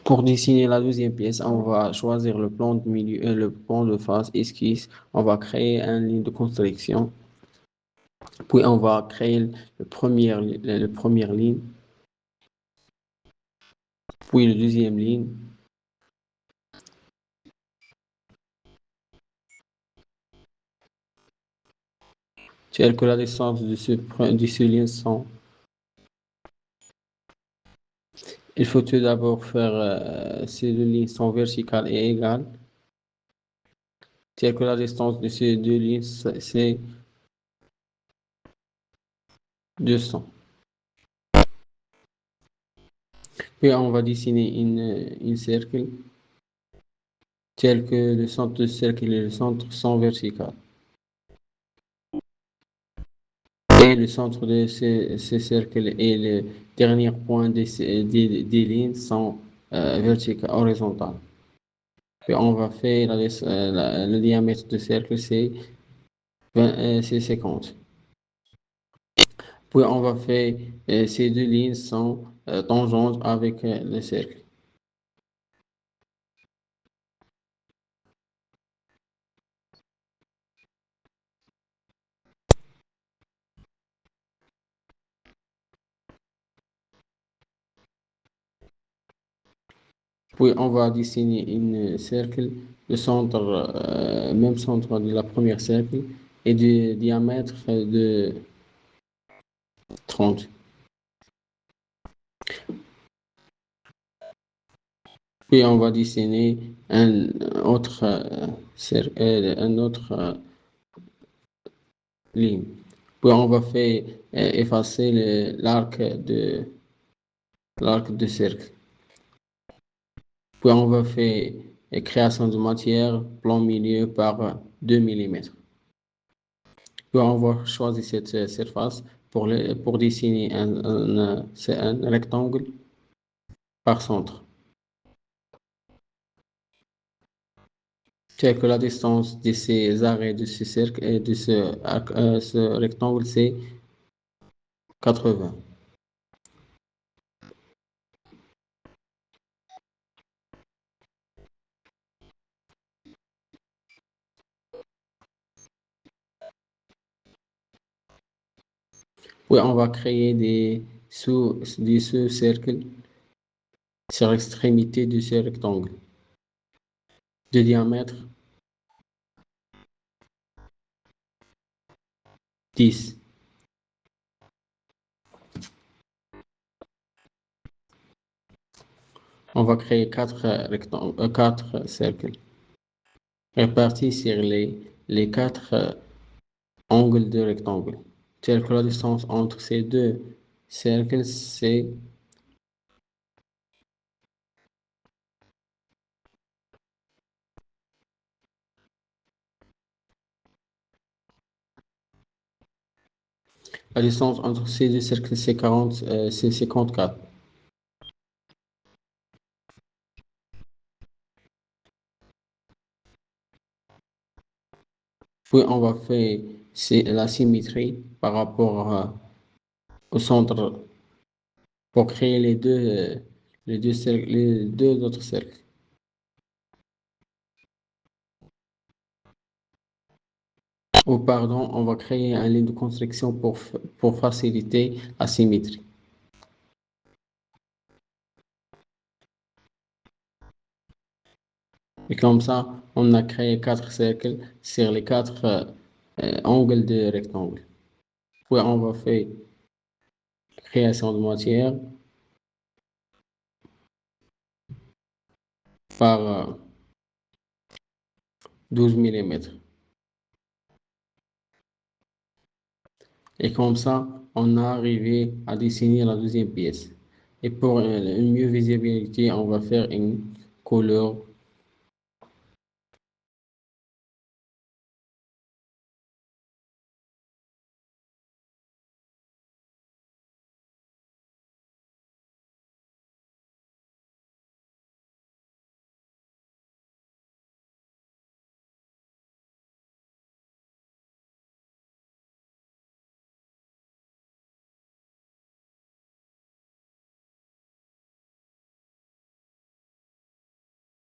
Pour dessiner la deuxième pièce, on va choisir le plan de milieu, le plan de face, esquisse. On va créer une ligne de construction. Puis on va créer le première ligne, puis la deuxième ligne. Telle que la distance de ce ligne sont. Il faut tout d'abord faire ces deux lignes sont verticales et égales. Telle que la distance de ces deux lignes, c'est 200. Puis on va dessiner une cercle, tel que le centre du cercle et le centre sont verticaux. Et le centre de ce cercle et le dernier point des lignes sont verticales, horizontales. Puis on va faire le diamètre du cercle, c'est 50. Puis on va faire ces deux lignes sont tangentes avec le cercle. Puis on va dessiner une cercle, le centre, même centre de la première cercle et du diamètre de 30. Puis on va dessiner un autre ligne. Puis on va faire effacer l'arc de cercle. Puis on va faire création de matière, plan milieu par 2 mm. Puis on va choisir cette surface pour dessiner un rectangle par centre. Tel que la distance de ces arrêts de ce cercle et de ce rectangle, c'est 80. Puis on va créer des sous-cercles sur l'extrémité de ce rectangle de diamètre 10. On va créer quatre cercles répartis sur les quatre angles de rectangle. Tel que la distance entre ces deux cercles, c'est la distance entre ces deux cercles, c'est 54. Puis on va faire la symétrie par rapport au centre pour créer les deux autres cercles. Ou pardon, on va créer un ligne de construction pour faciliter la symétrie. Et comme ça, on a créé quatre cercles sur les quatre angles de rectangle. Puis on va faire création de matière par 12 mm. Et comme ça, on a arrivé à dessiner la deuxième pièce. Et pour une mieux visibilité, on va faire une couleur